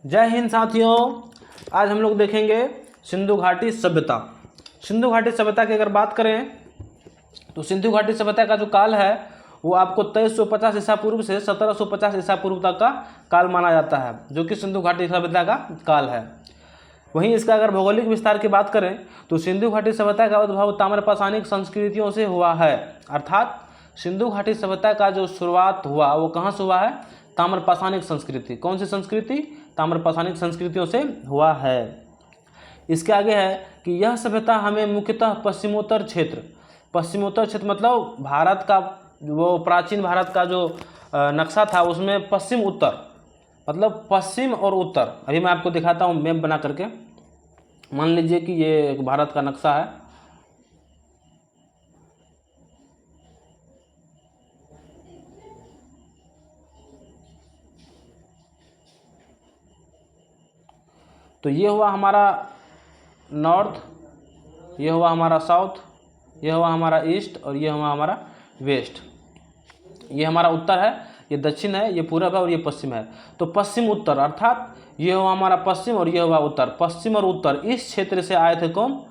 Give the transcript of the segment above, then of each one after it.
जय हिंद साथियों। आज हम लोग देखेंगे सिंधु घाटी सभ्यता। सिंधु घाटी सभ्यता की अगर बात करें तो सिंधु घाटी सभ्यता का जो काल है वो आपको 2350 ईसा पूर्व से 1750 ईसा पूर्व तक का काल माना जाता है, जो कि सिंधु घाटी सभ्यता का काल है। वहीं इसका अगर भौगोलिक विस्तार की बात करें तो सिंधु घाटी सभ्यता का उद्भव ताम्रपाषाणिक संस्कृतियों से हुआ है। अर्थात सिंधु घाटी सभ्यता का जो शुरुआत हुआ वो कहाँ से हुआ है? ताम्रपाषाणिक संस्कृति। कौन सी संस्कृति? ताम्रपाषाणिक संस्कृतियों से हुआ है। इसके आगे है कि यह सभ्यता हमें मुख्यतः पश्चिमोत्तर क्षेत्र मतलब भारत का वो प्राचीन भारत का जो नक्शा था उसमें पश्चिम उत्तर मतलब पश्चिम और उत्तर। अभी मैं आपको दिखाता हूँ मैप बना करके। मान लीजिए कि ये एक भारत का नक्शा है। तो ये हुआ हमारा नॉर्थ, ये हुआ हमारा साउथ, ये हुआ हमारा ईस्ट और ये हुआ हमारा वेस्ट। ये हमारा उत्तर है, ये दक्षिण है, ये पूरब है और ये पश्चिम है। तो पश्चिम उत्तर अर्थात ये हुआ हमारा पश्चिम और ये हुआ उत्तर। पश्चिम और उत्तर इस क्षेत्र से आए थे कौन?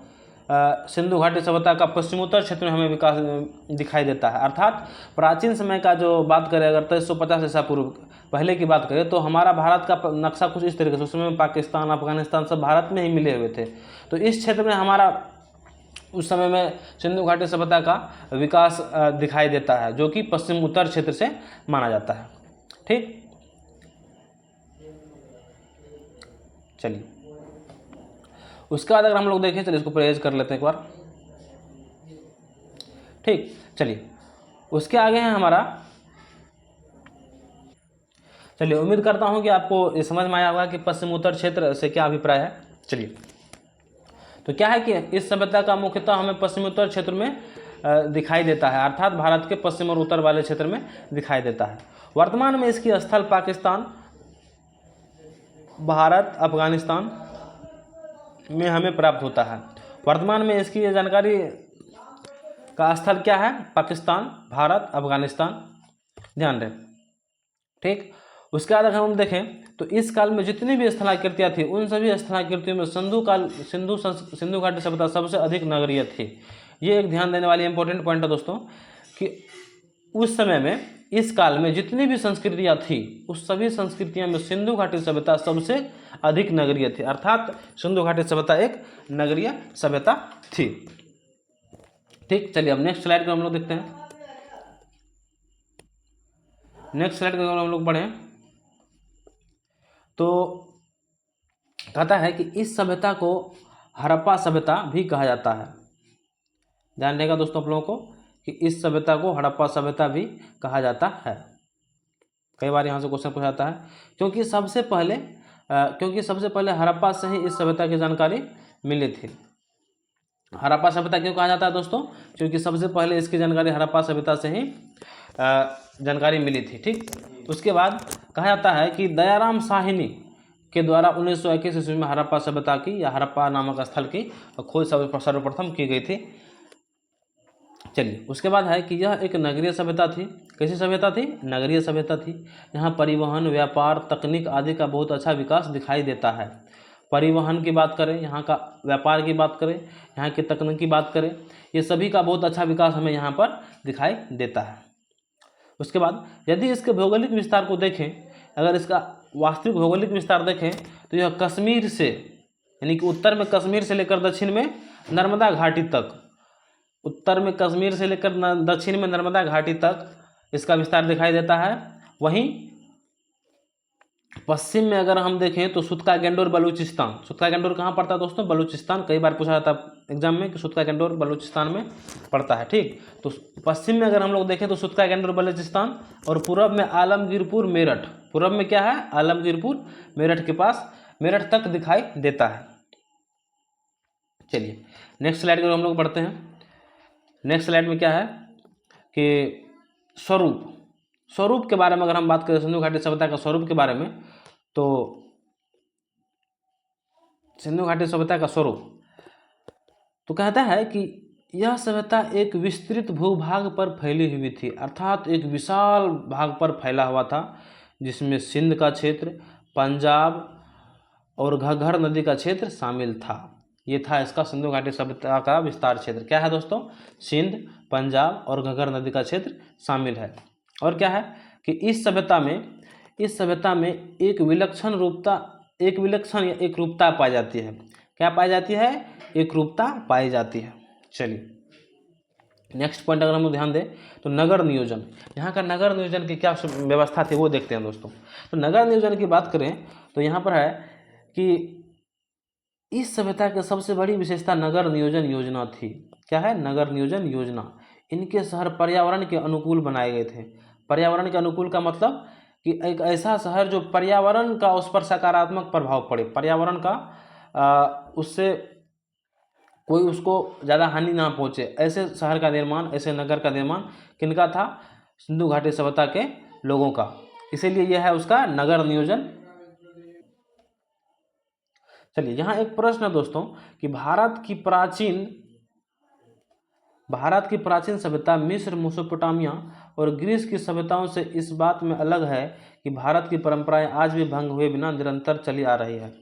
सिंधु घाटी सभ्यता का पश्चिमोत्तर क्षेत्र में हमें विकास दिखाई देता है। अर्थात प्राचीन समय का जो बात करें, अगर 2350 ईसा पूर्व पहले की बात करें तो हमारा भारत का नक्शा कुछ इस तरीके से, उसमें पाकिस्तान अफगानिस्तान सब भारत में ही मिले हुए थे। तो इस क्षेत्र में हमारा उस समय में सिंधु घाटी सभ्यता का विकास दिखाई देता है, जो कि पश्चिम उत्तर क्षेत्र से माना जाता है। ठीक, चलिए उसके बाद अगर हम लोग देखें, चलिए इसको परहेज कर लेते हैं एक बार। ठीक, चलिए उसके आगे है हमारा। चलिए उम्मीद करता हूं कि आपको ये समझ में आया होगा कि पश्चिम उत्तर क्षेत्र से क्या अभिप्राय है। चलिए तो क्या है कि इस सभ्यता का मुख्यतः हमें पश्चिम उत्तर क्षेत्र में दिखाई देता है, अर्थात भारत के पश्चिम और उत्तर वाले क्षेत्र में दिखाई देता है। वर्तमान में इसकी स्थल पाकिस्तान, भारत, अफगानिस्तान में हमें प्राप्त होता है। वर्तमान में इसकी जानकारी का स्थल क्या है? पाकिस्तान, भारत, अफगानिस्तान, ध्यान दें। ठीक, उसके बाद अगर हम देखें तो इस काल में जितनी भी स्थलाकृतियाँ थी उन सभी स्थलाकृतियों में सिंधु घाटी सभ्यता सबसे अधिक नगरीय थी। ये एक ध्यान देने वाली इंपॉर्टेंट पॉइंट है दोस्तों कि उस समय में इस काल में जितनी भी संस्कृतियाँ थी उस सभी संस्कृतियों में सिंधु घाटी सभ्यता सबसे अधिक नगरीय थी। अर्थात सिंधु घाटी सभ्यता एक नगरीय सभ्यता थी। ठीक, चलिए अब नेक्स्ट स्लाइड को हम लोग देखते हैं। नेक्स्ट स्लाइड को हम लोग पढ़ें तो कहता है कि इस सभ्यता को हड़प्पा सभ्यता भी कहा जाता है। ध्यान देगा दोस्तों आप लोगों को कि इस सभ्यता को हड़प्पा सभ्यता भी कहा जाता है। कई बार यहाँ से क्वेश्चन पूछा जाता है क्योंकि सबसे पहले हड़प्पा से ही इस सभ्यता की जानकारी मिली थी। हड़प्पा सभ्यता क्यों कहा जाता है दोस्तों? क्योंकि सबसे पहले इसकी जानकारी हड़प्पा सभ्यता से ही जानकारी मिली थी। ठीक, उसके बाद कहा जाता है कि दयाराम साहनी के द्वारा 1921 ईस्वी में हड़प्पा सभ्यता की या हड़प्पा नामक स्थल की खोज सर्वप्रथम की गई थी। चलिए उसके बाद है कि यह एक नगरीय सभ्यता थी। कैसी सभ्यता थी? नगरीय सभ्यता थी। यहाँ परिवहन, व्यापार, तकनीक आदि का बहुत अच्छा विकास दिखाई देता है। परिवहन की बात करें, यहाँ का व्यापार की बात करें, यहाँ की तकनीक की बात करें, ये सभी का बहुत अच्छा विकास हमें यहाँ पर दिखाई देता है। उसके बाद यदि इसके भौगोलिक विस्तार को देखें, अगर इसका वास्तविक भौगोलिक विस्तार देखें तो यह कश्मीर से यानी कि उत्तर में कश्मीर से लेकर दक्षिण में नर्मदा घाटी तक, उत्तर में कश्मीर से लेकर दक्षिण में नर्मदा घाटी तक इसका विस्तार दिखाई देता है। वहीं पश्चिम में अगर हम देखें तो सुतका गेंडोर बलूचिस्तान। सुतका गेंडोर कहाँ पड़ता है दोस्तों? बलूचिस्तान। कई बार पूछा जाता है एग्जाम में कि सुतका गेंडोर बलूचिस्तान में पड़ता है। ठीक, तो पश्चिम में अगर हम लोग देखें तो सुतका गेंडोर बलूचिस्तान और पूरब में आलमगीरपुर मेरठ। पूरब में क्या है? आलमगीरपुर मेरठ के पास, मेरठ तक दिखाई देता है। चलिए नेक्स्ट स्लाइड को हम लोग पढ़ते हैं। नेक्स्ट स्लाइड में क्या है कि स्वरूप के बारे में अगर हम बात करें सिंधु घाटी सभ्यता का स्वरूप के बारे में, तो सिंधु घाटी सभ्यता का स्वरूप तो कहता है कि यह सभ्यता एक विस्तृत भूभाग पर फैली हुई थी, अर्थात एक विशाल भाग पर फैला हुआ था, जिसमें सिंध का क्षेत्र, पंजाब, और घग्गर नदी का क्षेत्र शामिल था। ये था इसका सिंधु घाटी सभ्यता का विस्तार क्षेत्र। क्या है दोस्तों? सिंध, पंजाब और घग्गर नदी का क्षेत्र शामिल है। और क्या है कि इस सभ्यता में एक रूपता पाई जाती है। क्या पाई जाती है? एक रूपता पाई जाती है। चलिए नेक्स्ट पॉइंट अगर हम लोग ध्यान दें तो नगर नियोजन, यहाँ का नगर नियोजन की क्या व्यवस्था थी वो देखते हैं दोस्तों। तो नगर नियोजन की बात करें तो यहाँ पर है कि इस सभ्यता की सबसे बड़ी विशेषता नगर नियोजन योजना थी। क्या है? नगर नियोजन योजना। इनके शहर पर्यावरण के अनुकूल बनाए गए थे। पर्यावरण के अनुकूल का मतलब कि एक ऐसा शहर जो पर्यावरण का उस पर सकारात्मक प्रभाव पड़े, पर्यावरण का उससे कोई उसको ज़्यादा हानि ना पहुँचे, ऐसे शहर का निर्माण, ऐसे नगर का निर्माण किनका था? सिंधु घाटी सभ्यता के लोगों का। इसीलिए यह है उसका नगर नियोजन। चलिए यहाँ एक प्रश्न है दोस्तों कि भारत की प्राचीन सभ्यता मिस्र, मेसोपोटामिया और ग्रीस की सभ्यताओं से इस बात में अलग है कि भारत की परंपराएं आज भी भंग हुए बिना निरंतर चली आ रही है।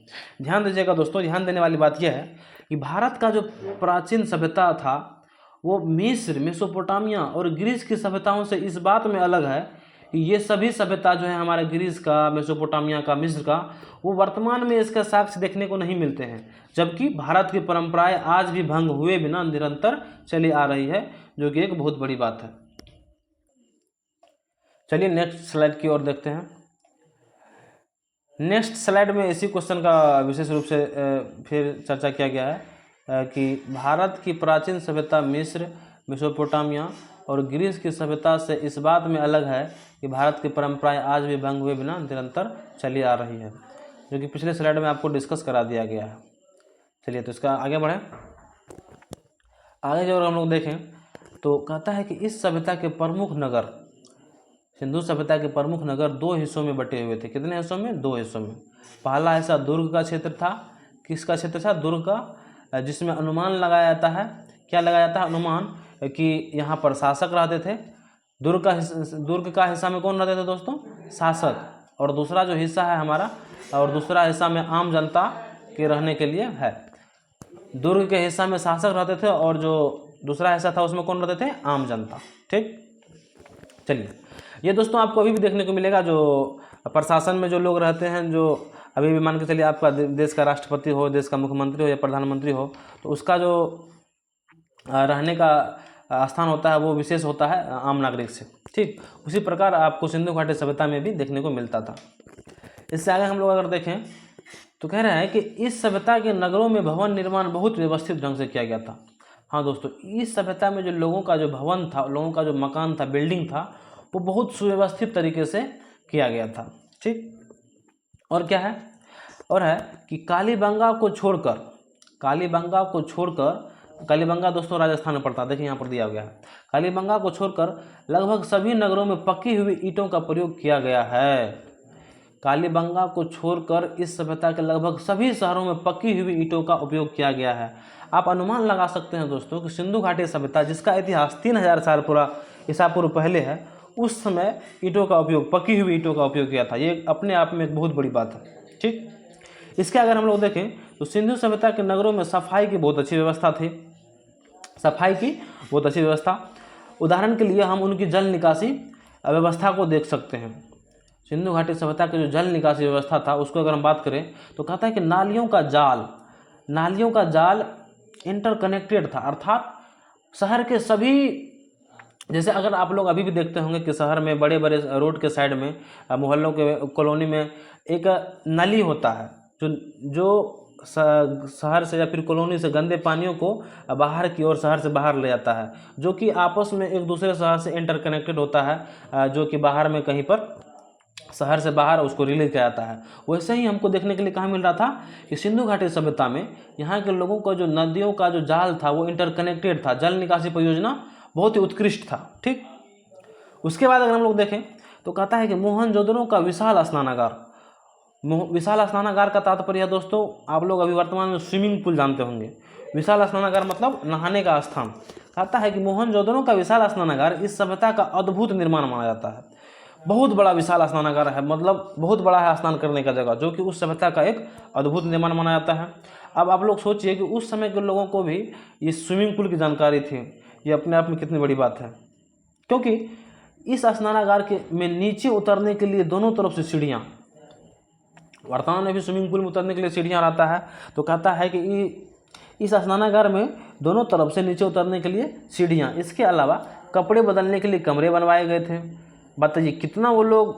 ध्यान दीजिएगा दोस्तों, ध्यान देने वाली बात यह है कि भारत का जो प्राचीन सभ्यता था वो मिस्र, मेसोपोटामिया और ग्रीस की सभ्यताओं से इस बात में अलग है कि ये सभी सभ्यता जो है हमारे ग्रीस का, मेसोपोटामिया का, मिस्र का, वो वर्तमान में इसका साक्ष्य देखने को नहीं मिलते हैं, जबकि भारत की परंपराएं आज भी भंग हुए बिना निरंतर चली आ रही है, जो कि एक बहुत बड़ी बात है। चलिए नेक्स्ट स्लाइड की ओर देखते हैं। नेक्स्ट स्लाइड में इसी क्वेश्चन का विशेष रूप से फिर चर्चा किया गया है कि भारत की प्राचीन सभ्यता मिस्र, मेसोपोटामिया और ग्रीस की सभ्यता से इस बात में अलग है कि भारत की परंपराएं आज भी भंग हुए बिना निरंतर चली आ रही है, जो कि पिछले स्लाइड में आपको डिस्कस करा दिया गया है। चलिए तो इसका आगे बढ़ें। आगे जो हम लोग देखें तो कहता है कि इस सभ्यता के प्रमुख नगर, सिंधु सभ्यता के प्रमुख नगर दो हिस्सों में बटे हुए थे। कितने हिस्सों में? दो हिस्सों में। पहला हिस्सा दुर्ग का क्षेत्र था। किसका क्षेत्र था? दुर्ग का, जिसमें अनुमान लगाया जाता है, क्या लगाया जाता है? अनुमान कि यहाँ पर शासक रहते थे। दुर्ग का हिस्सा में कौन रहते थे दोस्तों? शासक। और दूसरा जो हिस्सा है हमारा, और दूसरा हिस्सा में आम जनता के रहने के लिए है। दुर्ग के हिस्सा में शासक रहते थे और जो दूसरा हिस्सा था उसमें कौन रहते थे? आम जनता। ठीक, चलिए ये दोस्तों आपको अभी भी देखने को मिलेगा, जो प्रशासन में जो लोग रहते हैं, जो अभी भी मान के चलिए आपका देश का राष्ट्रपति हो, देश का मुख्यमंत्री हो या प्रधानमंत्री हो, तो उसका जो रहने का स्थान होता है वो विशेष होता है आम नागरिक से। ठीक, उसी प्रकार आपको सिंधु घाटी सभ्यता में भी देखने को मिलता था। इससे आगे हम लोग अगर देखें तो कह रहा है कि इस सभ्यता के नगरों में भवन निर्माण बहुत व्यवस्थित ढंग से किया गया था। हाँ दोस्तों, इस सभ्यता में जो लोगों का जो भवन था, लोगों का जो मकान था, बिल्डिंग था, वो बहुत सुव्यवस्थित तरीके से किया गया था। ठीक, और क्या है? और है कि कालीबंगा दोस्तों राजस्थान में पड़ता है। देखिए यहाँ पर दिया गया है, कालीबंगा को छोड़कर लगभग सभी नगरों में पकी हुई ईंटों का प्रयोग किया गया है। कालीबंगा को छोड़कर इस सभ्यता के लगभग सभी शहरों में पकी हुई ईंटों का उपयोग किया गया है। आप अनुमान लगा सकते हैं दोस्तों कि सिंधु घाटी सभ्यता, जिसका इतिहास 3000 साल पूरा ईसा पूर्व पहले है, उस समय ईंटों का उपयोग, पकी हुई ईंटों का उपयोग किया था। ये अपने आप में एक बहुत बड़ी बात है। ठीक, इसके अगर हम लोग देखें तो सिंधु सभ्यता के नगरों में सफाई की बहुत अच्छी व्यवस्था थी। उदाहरण के लिए हम उनकी जल निकासी व्यवस्था को देख सकते हैं। सिंधु घाटी सभ्यता की जो जल निकासी व्यवस्था था उसको अगर हम बात करें तो कहता है कि नालियों का जाल इंटरकनेक्टेड था, अर्थात शहर के सभी, जैसे अगर आप लोग अभी भी देखते होंगे कि शहर में बड़े बड़े रोड के साइड में, मोहल्लों के कॉलोनी में एक नली होता है जो शहर से या फिर कॉलोनी से गंदे पानियों को बाहर की ओर, शहर से बाहर ले जाता है, जो कि आपस में एक दूसरे शहर से इंटरकनेक्टेड होता है, जो कि बाहर में कहीं पर शहर से बाहर उसको रिलीज किया जाता है। वैसे ही हमको देखने के लिए कहाँ मिल रहा था कि सिंधु घाटी सभ्यता में यहाँ के लोगों का जो नदियों का जो जाल था वो इंटरकनेक्टेड था, जल निकासी परियोजना बहुत ही उत्कृष्ट था। ठीक, उसके बाद अगर हम लोग देखें तो कहता है कि मोहनजोदड़ो का विशाल स्नानागार का तात्पर्य दोस्तों, आप लोग अभी वर्तमान में स्विमिंग पूल जानते होंगे। विशाल स्नानागार मतलब नहाने का स्थान। कहता है कि मोहनजोदड़ो का विशाल स्नानागार इस सभ्यता का अद्भुत निर्माण माना जाता है। बहुत बड़ा विशाल स्नानागार है, मतलब बहुत बड़ा है स्नान करने का जगह, जो कि उस सभ्यता का एक अद्भुत निर्माण माना जाता है। अब आप लोग सोचिए कि उस समय के लोगों को भी ये स्विमिंग पूल की जानकारी थी, ये अपने आप में कितनी बड़ी बात है। क्योंकि इस स्नानागार के में नीचे उतरने के लिए दोनों तरफ से सीढ़ियाँ, वर्तमान में भी स्विमिंग पूल में उतरने के लिए सीढ़ियाँ आता है, तो कहता है कि इस स्नानागार में दोनों तरफ से नीचे उतरने के लिए सीढ़ियाँ, इसके अलावा कपड़े बदलने के लिए कमरे बनवाए गए थे। बताइए कितना वो लोग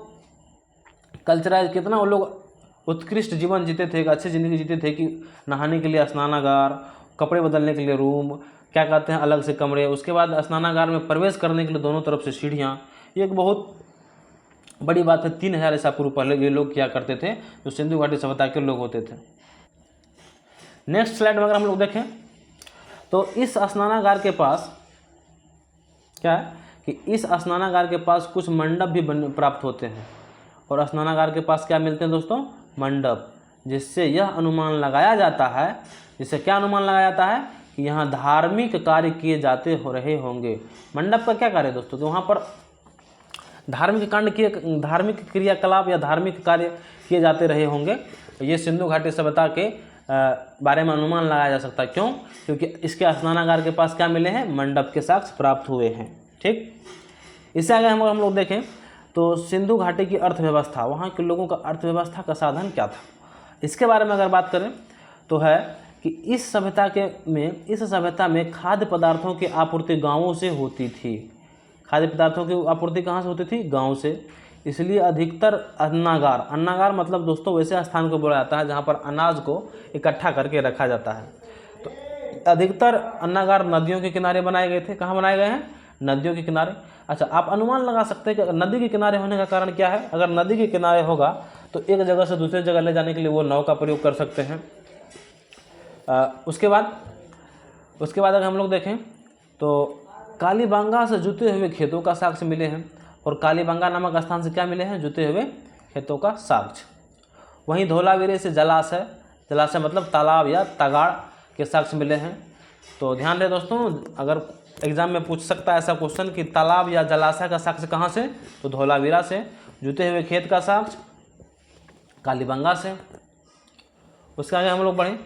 कल्चराइज, कितना वो लोग उत्कृष्ट जीवन जीते थे, एक अच्छी ज़िंदगी जीते थे कि नहाने के लिए स्नानागार, कपड़े बदलने के लिए रूम, क्या कहते हैं अलग से कमरे, उसके बाद स्नानागार में प्रवेश करने के लिए दोनों तरफ से सीढ़ियाँ। ये एक बहुत बड़ी बात है। 3000 ईसा पूर्व पहले ये लोग क्या करते थे, जो सिंधु घाटी सभ्यता के लोग होते थे। नेक्स्ट स्लाइड में अगर हम लोग देखें तो इस स्नानागार के पास क्या है कि इस स्नानागार के पास कुछ मंडप भी प्राप्त होते हैं। और स्नानागार के पास क्या मिलते हैं दोस्तों, मंडप, जिससे यह अनुमान लगाया जाता है, जिससे क्या अनुमान लगाया जाता है कि यहाँ धार्मिक कार्य किए जाते हो रहे होंगे। मंडप का क्या कार्य है दोस्तों, कि वहाँ पर धार्मिक कांड किए, धार्मिक क्रियाकलाप या धार्मिक कार्य किए जाते रहे होंगे। ये सिंधु घाटी सभ्यता के बारे में अनुमान लगाया जा सकता है। क्यों? क्योंकि इसके स्नानागार के पास क्या मिले हैं, मंडप के साक्ष्य प्राप्त हुए हैं। ठीक, इससे आगे हम लोग देखें तो सिंधु घाटी की अर्थव्यवस्था, वहाँ के लोगों का अर्थव्यवस्था का साधन क्या था, इसके बारे में अगर बात करें तो है कि इस सभ्यता में खाद्य पदार्थों की आपूर्ति गाँवों से होती थी। खाद्य पदार्थों की आपूर्ति कहाँ से होती थी, गाँव से। इसलिए अधिकतर अन्नागार मतलब दोस्तों वैसे स्थान को बोला जाता है जहाँ पर अनाज को इकट्ठा करके रखा जाता है। तो अधिकतर अन्नागार नदियों के किनारे बनाए गए थे। कहाँ बनाए गए हैं, नदियों के किनारे। अच्छा, आप अनुमान लगा सकते हैं कि नदी के किनारे होने का कारण क्या है। अगर नदी के किनारे होगा तो एक जगह से दूसरी जगह ले जाने के लिए वो नाव का प्रयोग कर सकते हैं। उसके बाद अगर हम लोग देखें तो कालीबांगा से जुते हुए खेतों का साक्ष्य मिले हैं। और कालीबांगा नामक स्थान से क्या मिले हैं, जुते हुए खेतों का साक्ष्य। वहीं धौलावीरे से जलाशय मतलब तालाब या तगाड़ के साक्ष्य मिले हैं। तो ध्यान रहे दोस्तों, अगर एग्जाम में पूछ सकता है ऐसा क्वेश्चन कि तालाब या जलाशय का साक्ष्य कहाँ से, तो धौलावीरा से। जुते हुए खेत का साक्ष्य कालीबांगा से। उसके आगे हम लोग बढ़ें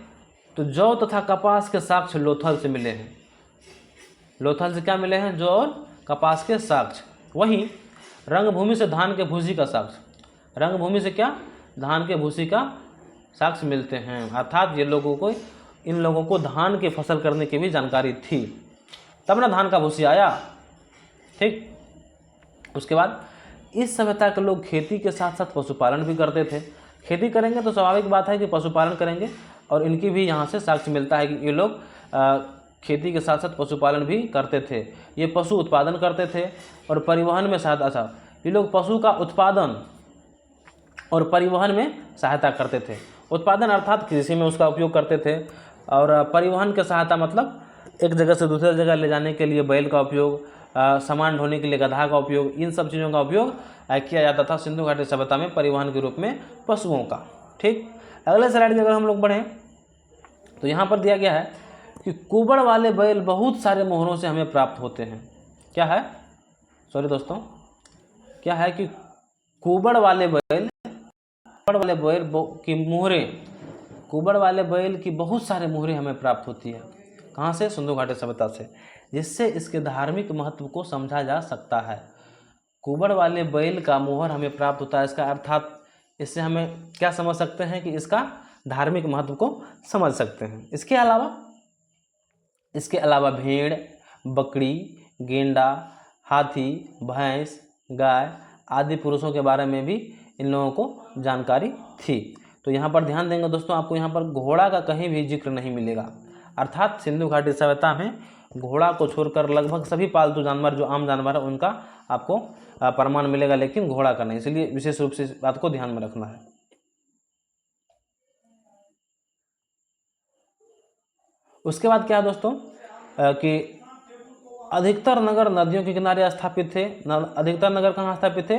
तो जौ तथा कपास के साक्ष्य लोथल से मिले हैं। लोथल से क्या मिले हैं, जौ और कपास के साक्ष्य। वहीं रंगभूमि से धान के भूसी का साक्ष्य, रंगभूमि से क्या, धान के भूसी का साक्ष्य मिलते हैं। अर्थात इन लोगों को धान की फसल करने की भी जानकारी थी, तब ना धान का भूसी आया। ठीक, उसके बाद इस सभ्यता के लोग खेती के साथ साथ पशुपालन भी करते थे। खेती करेंगे तो स्वाभाविक बात है कि पशुपालन करेंगे, और इनकी भी यहाँ से साक्ष्य मिलता है कि ये लोग खेती के साथ साथ पशुपालन भी करते थे। ये पशु उत्पादन करते थे और परिवहन में सहायता। अच्छा, ये लोग पशु का उत्पादन और परिवहन में सहायता करते थे। उत्पादन अर्थात कृषि में उसका उपयोग करते थे, और परिवहन के सहायता मतलब एक जगह से दूसरी जगह ले जाने के लिए बैल का उपयोग, सामान ढोने के लिए गधा का उपयोग, इन सब चीज़ों का उपयोग किया जाता था सिंधु घाटी सभ्यता में परिवहन के रूप में पशुओं का। ठीक, अगले स्लाइड में अगर हम लोग बढ़ें तो यहाँ पर दिया गया है कि कुबड़ वाले बैल बहुत सारे मोहरों से हमें प्राप्त होते हैं। क्या है, सॉरी दोस्तों, क्या है कि कुबड़ वाले बैल की मोहरें, कुबड़ वाले बैल की बहुत सारे मोहरें हमें प्राप्त होती है। कहाँ से, सिंधु घाटी सभ्यता से, जिससे इसके धार्मिक महत्व को समझा जा सकता है। कुबड़ वाले बैल का मोहर हमें प्राप्त होता है, इसका अर्थात इससे हमें क्या समझ सकते हैं कि इसका धार्मिक महत्व को समझ सकते हैं। इसके अलावा भेड़, बकरी, गेंडा, हाथी, भैंस, गाय आदि पुरुषों के बारे में भी इन लोगों को जानकारी थी। तो यहाँ पर ध्यान देंगे दोस्तों, आपको यहाँ पर घोड़ा का कहीं भी जिक्र नहीं मिलेगा। अर्थात सिंधु घाटी सभ्यता में घोड़ा को छोड़कर लगभग सभी पालतू जानवर जो आम जानवर है उनका आपको प्रमाण मिलेगा, लेकिन घोड़ा का नहीं। इसलिए विशेष रूप से इस बात को ध्यान में रखना है। उसके बाद क्या है दोस्तों कि अधिकतर नगर नदियों के किनारे स्थापित थे। अधिकतर नगर कहाँ स्थापित थे,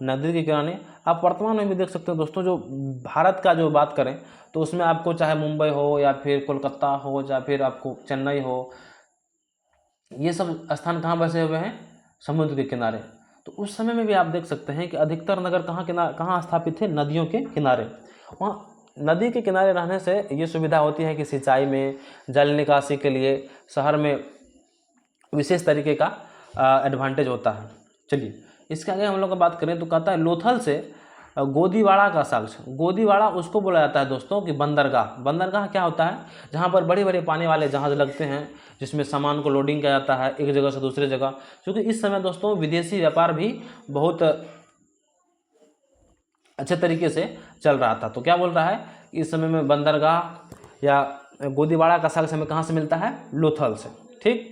नदी के किनारे। आप वर्तमान में भी देख सकते हो दोस्तों, जो भारत का जो बात करें तो उसमें आपको चाहे मुंबई हो या फिर कोलकाता हो या फिर आपको चेन्नई हो, ये सब स्थान कहाँ बसे हुए हैं, समुद्र के किनारे। तो उस समय में भी आप देख सकते हैं कि अधिकतर नगर कहाँ स्थापित थे, नदियों के किनारे। वहाँ नदी के किनारे रहने से ये सुविधा होती है कि सिंचाई में, जल निकासी के लिए शहर में विशेष तरीके का एडवांटेज होता है। चलिए इसके आगे हम लोग का बात करें तो कहता है लोथल से गोदीवाड़ा का साक्ष्य। गोदीवाड़ा उसको बोला जाता है दोस्तों कि बंदरगाह। बंदरगाह क्या होता है, जहाँ पर बड़े बड़े पानी वाले जहाज़ लगते हैं, जिसमें सामान को लोडिंग किया जाता है एक जगह से दूसरी जगह। क्योंकि इस समय दोस्तों विदेशी व्यापार भी बहुत अच्छे तरीके से चल रहा था। तो क्या बोल रहा है, इस समय में बंदरगाह या गोदीवाड़ा का साक्ष्य हमें कहाँ से मिलता है, लोथल से। ठीक,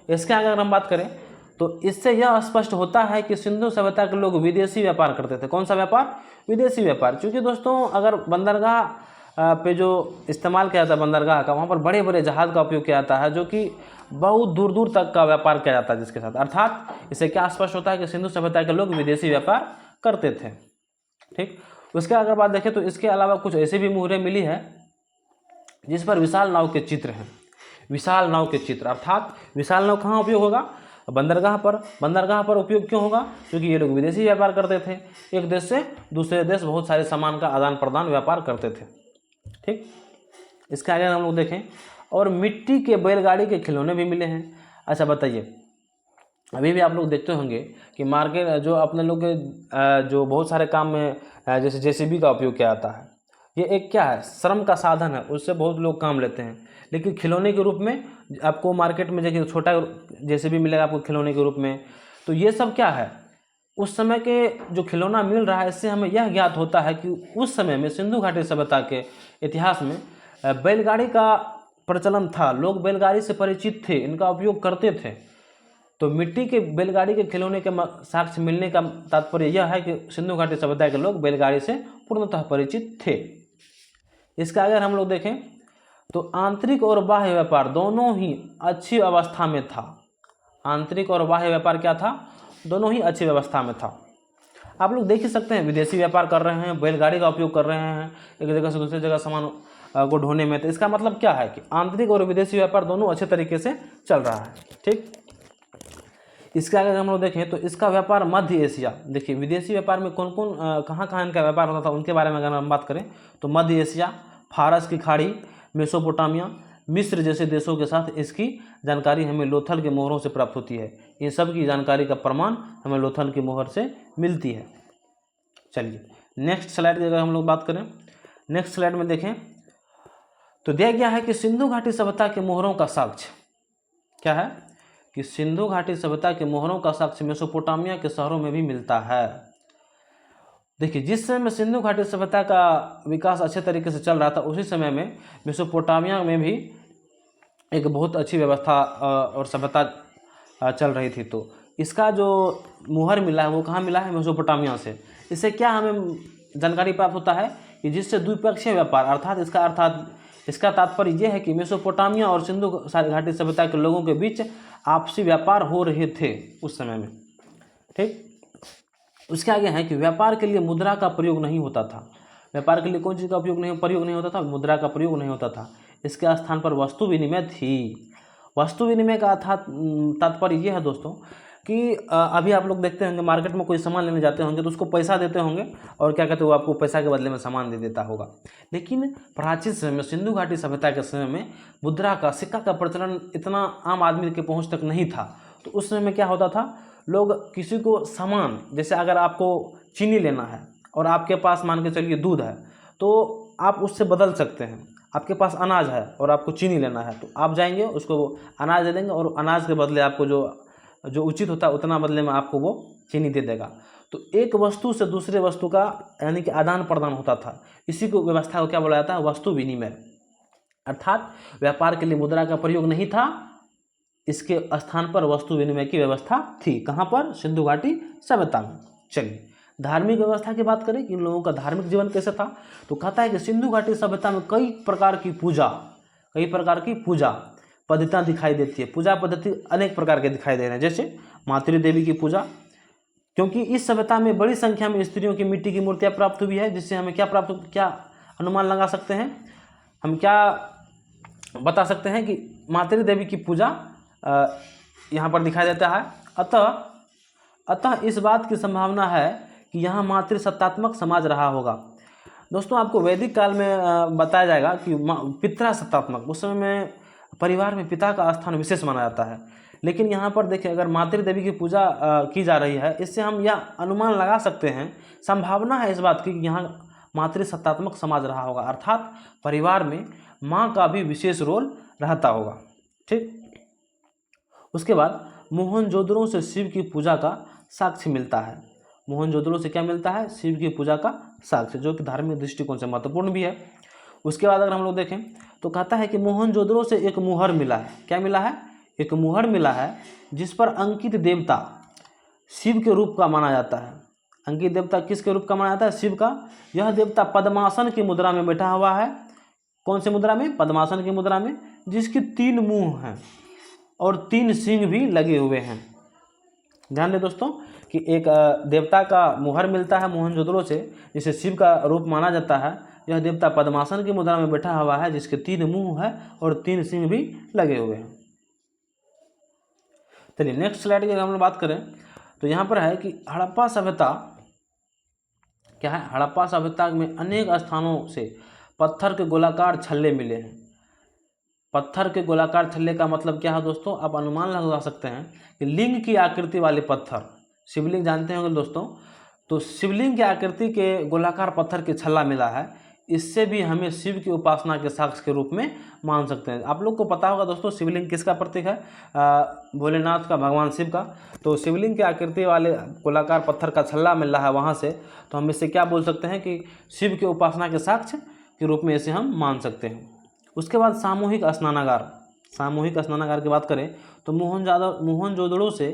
इसके आगे अगर हम बात करें तो इससे यह स्पष्ट होता है कि सिंधु सभ्यता के लोग विदेशी व्यापार करते थे। कौन सा व्यापार, विदेशी व्यापार। क्योंकि दोस्तों अगर बंदरगाह पे जो इस्तेमाल किया जाता है बंदरगाह का, वहाँ पर बड़े बड़े जहाज़ का उपयोग किया जाता है जो कि बहुत दूर दूर तक का व्यापार किया जाता है जिसके साथ। अर्थात इससे क्या स्पष्ट होता है कि सिंधु सभ्यता के लोग विदेशी व्यापार करते थे। ठीक, उसके अगर बात देखें तो इसके अलावा कुछ ऐसी भी मुहरें मिली है जिस पर विशाल नाव के चित्र हैं। विशाल नाव के चित्र, अर्थात विशाल नाव कहाँ उपयोग होगा, बंदरगाह पर। बंदरगाह पर उपयोग क्यों होगा, क्योंकि ये लोग विदेशी व्यापार करते थे, एक देश से दूसरे देश बहुत सारे सामान का आदान प्रदान व्यापार करते थे। ठीक, इसके आगे हम लोग देखें और मिट्टी के बैलगाड़ी के खिलौने भी मिले हैं। अच्छा बताइए, अभी भी आप लोग देखते होंगे कि मार्केट जो अपने लोग जो बहुत सारे काम में जैसे जेसीबी का उपयोग किया जाता है, ये एक क्या है, श्रम का साधन है, उससे बहुत लोग काम लेते हैं। लेकिन खिलौने के रूप में आपको मार्केट में देखिए छोटा जेसीबी मिलेगा आपको खिलौने के रूप में। तो ये सब क्या है, उस समय के जो खिलौना मिल रहा है, इससे हमें यह ज्ञात होता है कि उस समय में सिंधु घाटी सभ्यता के इतिहास में बैलगाड़ी का प्रचलन था। लोग बैलगाड़ी से परिचित थे, इनका उपयोग करते थे। तो मिट्टी के बैलगाड़ी के खिलौने के साक्ष्य मिलने का तात्पर्य यह है कि सिंधु घाटी सभ्यता के लोग बैलगाड़ी से पूर्णतः परिचित थे। इसके अगर हम लोग देखें तो आंतरिक और बाह्य व्यापार दोनों ही अच्छी अवस्था में था। आंतरिक और बाह्य व्यापार क्या था, दोनों ही अच्छी व्यवस्था में था। आप लोग देख ही सकते हैं विदेशी व्यापार कर रहे हैं, बैलगाड़ी का उपयोग कर रहे हैं एक जगह से दूसरी जगह सामान को ढोने में। तो इसका मतलब क्या है कि आंतरिक और विदेशी व्यापार दोनों अच्छे तरीके से चल रहा है। ठीक, इसके आगे हम लोग देखें तो इसका व्यापार मध्य एशिया। देखिए विदेशी व्यापार में कौन कौन कहाँ इनका व्यापार होता था, उनके बारे में अगर हम बात करें तो मध्य एशिया, फारस की खाड़ी, मेसोपोटामिया, मिस्र जैसे देशों के साथ इसकी जानकारी हमें लोथल के मोहरों से प्राप्त होती है। इन सब की जानकारी का प्रमाण हमें लोथल की मोहर से मिलती है। चलिए नेक्स्ट स्लाइड की अगर हम लोग बात करें, नेक्स्ट स्लाइड में देखें तो दिया गया है कि सिंधु घाटी सभ्यता के मोहरों का साक्ष्य क्या है, कि सिंधु घाटी सभ्यता के मोहरों का साक्ष्य मेसोपोटामिया के शहरों में भी मिलता है। देखिए जिस समय सिंधु घाटी सभ्यता का विकास अच्छे तरीके से चल रहा था, उसी समय में मेसोपोटामिया में भी एक बहुत अच्छी व्यवस्था और सभ्यता चल रही थी। तो इसका जो मुहर मिला है वो कहाँ मिला है, मेसोपोटामिया से। इससे क्या हमें जानकारी प्राप्त होता है कि जिससे द्विपक्षीय व्यापार, अर्थात इसका तात्पर्य यह है कि मेसोपोटामिया और सिंधु घाटी सभ्यता के लोगों के बीच आपसी व्यापार हो रहे थे उस समय में। ठीक, उसके आगे है कि व्यापार के लिए मुद्रा का प्रयोग नहीं होता था। व्यापार के लिए कौन चीज़ का प्रयोग नहीं होता था, मुद्रा का प्रयोग नहीं होता था। इसके स्थान पर वस्तु विनिमय थी। वस्तु विनिमय का तात्पर्य यह है दोस्तों कि अभी आप लोग देखते होंगे मार्केट में कोई सामान लेने जाते होंगे तो उसको पैसा देते होंगे और क्या कहते हैं वो आपको पैसा के बदले में सामान दे देता होगा। लेकिन प्राचीन समय में सिंधु घाटी सभ्यता के समय में मुद्रा का, सिक्का का प्रचलन इतना आम आदमी के पहुंच तक नहीं था। तो उस समय में क्या होता था, लोग किसी को सामान, जैसे अगर आपको चीनी लेना है और आपके पास मान के चलिए दूध है, तो आप उससे बदल सकते हैं। आपके पास अनाज है और आपको चीनी लेना है, तो आप जाएंगे उसको वो अनाज दे देंगे और अनाज के बदले आपको जो उचित होता है उतना बदले में आपको वो चीनी दे देगा। तो एक वस्तु से दूसरे वस्तु का यानी कि आदान प्रदान होता था। इसी को व्यवस्था को क्या बोला जाता है, वस्तु विनिमय। अर्थात व्यापार के लिए मुद्रा का प्रयोग नहीं था, इसके स्थान पर वस्तु विनिमय की व्यवस्था थी। कहाँ पर, सिंधु घाटी सभ्यता में। चलिए धार्मिक व्यवस्था की बात करें कि इन लोगों का धार्मिक जीवन कैसे था, तो कहता है कि सिंधु घाटी सभ्यता में कई प्रकार की पूजा पद्धतियाँ दिखाई देती है। पूजा पद्धति अनेक प्रकार के दिखाई दे रहे हैं, जैसे मातृ देवी की पूजा, क्योंकि इस सभ्यता में बड़ी संख्या में स्त्रियों की मिट्टी की मूर्तियाँ प्राप्त हुई है, जिससे हमें क्या अनुमान लगा सकते हैं, हम क्या बता सकते हैं कि मातृ देवी की पूजा यहाँ पर दिखाई देता है। अतः अतः इस बात की संभावना है कि यहाँ मातृसत्तात्मक समाज रहा होगा। दोस्तों आपको वैदिक काल में बताया जाएगा कि पितृसत्तात्मक, उस समय में परिवार में पिता का स्थान विशेष माना जाता है। लेकिन यहाँ पर देखिए, अगर मातृ देवी की पूजा की जा रही है, इससे हम यह अनुमान लगा सकते हैं, संभावना है इस बात की कि यहाँ मातृसत्तात्मक समाज रहा होगा, अर्थात परिवार में माँ का भी विशेष रोल रहता होगा। ठीक, उसके बाद मोहनजोदड़ो से शिव की पूजा का साक्ष्य मिलता है। मोहनजोदड़ो से क्या मिलता है? शिव की पूजा का साक्ष्य, जो कि धार्मिक दृष्टिकोण से महत्वपूर्ण भी है। उसके बाद अगर हम लोग देखें तो कहता है कि मोहनजोदड़ो से एक मुहर मिला है। क्या मिला है? एक मुहर मिला है, जिस पर अंकित देवता शिव के रूप का माना जाता है। अंकित देवता किसके रूप का माना जाता है? शिव का। यह देवता पद्मासन की मुद्रा में बैठा हुआ है। कौन सी मुद्रा में? पद्मासन की मुद्रा में, जिसकी 3 मुंह हैं और 3 सिंह भी लगे हुए हैं। ध्यान दें दोस्तों कि एक देवता का मुहर मिलता है मोहनजोदड़ो से, जिसे शिव का रूप माना जाता है। यह देवता पद्मासन की मुद्रा में बैठा हुआ है, जिसके 3 मुंह है और 3 सिंह भी लगे हुए हैं। चलिए नेक्स्ट स्लाइड की अगर हम लोग बात करें तो यहाँ पर है कि हड़प्पा सभ्यता क्या है? हड़प्पा सभ्यता में अनेक स्थानों से पत्थर के गोलाकार छल्ले मिले हैं। पत्थर के गोलाकार छल्ले का मतलब क्या है दोस्तों? आप अनुमान लगा सकते हैं कि लिंग की आकृति वाले पत्थर, शिवलिंग जानते होंगे दोस्तों, तो शिवलिंग की आकृति के गोलाकार पत्थर के छल्ला मिला है। इससे भी हमें शिव की उपासना के साक्ष्य के रूप में मान सकते हैं। आप लोग को पता होगा दोस्तों शिवलिंग किसका प्रतीक है? भोलेनाथ का, भगवान शिव का। तो शिवलिंग की आकृति वाले गोलाकार पत्थर का छल्ला मिल रहा है वहाँ से, तो हम इससे क्या बोल सकते हैं कि शिव की उपासना के साक्ष्य के रूप में इसे हम मान सकते हैं। उसके बाद सामूहिक स्नानागार। सामूहिक स्नानागार की बात करें तो मोहनजोदड़ो से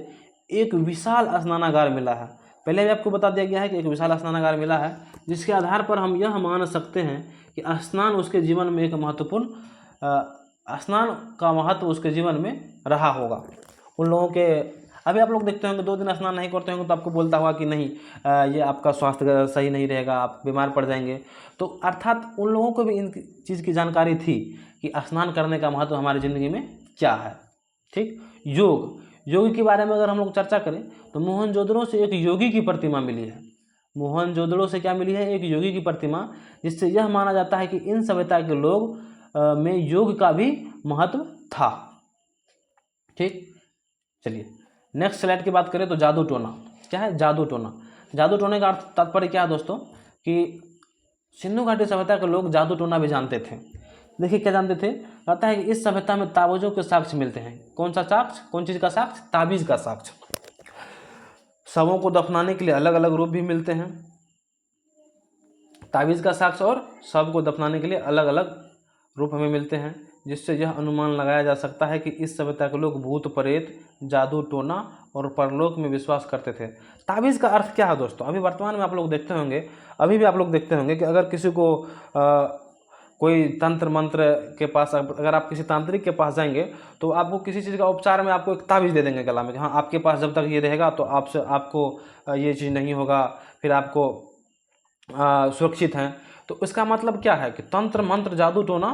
एक विशाल स्नानागार मिला है। पहले भी आपको बता दिया गया है कि एक विशाल स्नानागार मिला है, जिसके आधार पर हम यह मान सकते हैं कि स्नान उसके जीवन में एक महत्वपूर्ण, स्नान का महत्व उसके जीवन में रहा होगा। उन लोगों के, अभी आप लोग देखते होंगे 2 दिन स्नान नहीं करते होंगे तो आपको बोलता होगा कि नहीं ये आपका स्वास्थ्य सही नहीं रहेगा, आप बीमार पड़ जाएंगे। तो अर्थात उन लोगों को भी इन चीज़ की जानकारी थी कि स्नान करने का महत्व हमारी ज़िंदगी में क्या है। ठीक, योग के बारे में अगर हम लोग चर्चा करें तो मोहनजोदड़ो से एक योगी की प्रतिमा मिली है। मोहनजोदड़ो से क्या मिली है? एक योगी की प्रतिमा, जिससे यह माना जाता है कि इन सभ्यता के लोग में योग का भी महत्व था। ठीक, चलिए नेक्स्ट स्लाइड की बात करें तो जादू टोना। क्या है जादू टोना? जादू टोने का तात्पर्य क्या है दोस्तों कि सिंधु घाटी सभ्यता के लोग जादू टोना भी जानते थे। देखिए क्या जानते थे? कहता है कि इस सभ्यता में ताबूजों के साक्ष्य मिलते हैं। कौन सा साक्ष्य? कौन चीज़ का साक्ष्य? ताबीज का साक्ष्य। शवों को दफनाने के लिए अलग अलग रूप भी मिलते हैं, ताबीज का साक्ष्य, और शव को दफनाने के लिए अलग अलग रूप हमें मिलते हैं, जिससे यह अनुमान लगाया जा सकता है कि इस सभ्यता के लोग भूत प्रेत, जादू टोना और परलोक में विश्वास करते थे। ताबीज का अर्थ क्या है दोस्तों? अभी वर्तमान में आप लोग देखते होंगे, अभी भी आप लोग देखते होंगे कि अगर किसी को कोई तंत्र मंत्र के पास, अगर आप किसी तांत्रिक के पास जाएंगे तो आपको किसी चीज़ का उपचार में आपको एक ताबीज़ दे देंगे गला में कि हाँ आपके पास जब तक ये रहेगा तो आपको ये चीज़ नहीं होगा, फिर आपको सुरक्षित हैं। तो इसका मतलब क्या है कि तंत्र मंत्र जादू टोना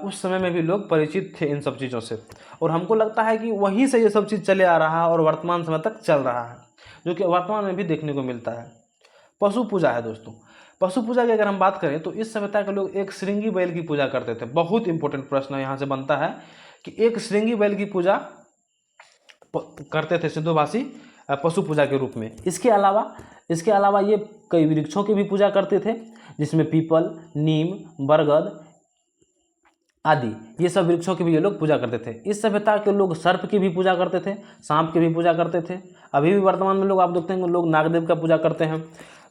उस समय में भी लोग परिचित थे इन सब चीज़ों से, और हमको लगता है कि वहीं से ये सब चीज़ चले आ रहा है और वर्तमान समय तक चल रहा है, जो कि वर्तमान में भी देखने को मिलता है। पशु पूजा है दोस्तों। पशु पूजा की अगर हम बात करें तो इस सभ्यता के लोग एक श्रृंगी बैल की पूजा करते थे। बहुत इंपॉर्टेंट प्रश्न यहाँ से बनता है कि एक श्रृंगी बैल की पूजा करते थे सिंधुभाषी पशु पूजा के रूप में। इसके अलावा ये कई वृक्षों की भी पूजा करते थे, जिसमें पीपल, नीम, बरगद आदि, ये सब वृक्षों की भी ये लोग पूजा करते थे। इस सभ्यता के लोग सर्प की भी पूजा करते थे, सांप की भी पूजा करते थे। अभी भी वर्तमान में लोग आप देखते हैं लोग नागदेव का पूजा करते हैं,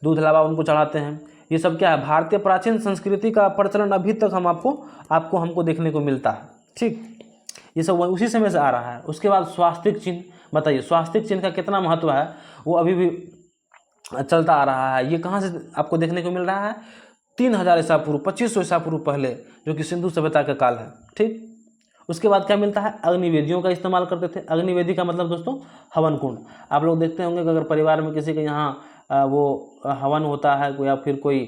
दूध लावा उनको चढ़ाते हैं। ये सब क्या है? भारतीय प्राचीन संस्कृति का प्रचलन अभी तक हमको देखने को मिलता है। ठीक, ये सब उसी समय से आ रहा है। उसके बाद स्वास्तिक चिन्ह, बताइए स्वास्तिक चिन्ह का कितना महत्व है? वो अभी भी चलता आ रहा है। ये कहाँ से आपको देखने को मिल रहा है? 3000 ईसा पूर्व, 2500 ईसा पूर्व पहले, जो कि सिंधु सभ्यता का काल है। ठीक, उसके बाद क्या मिलता है? अग्निवेदियों का इस्तेमाल करते थे। अग्निवेदी का मतलब दोस्तों हवन कुंड। आप लोग देखते होंगे कि अगर परिवार में किसी के यहाँ वो हवन होता है या फिर कोई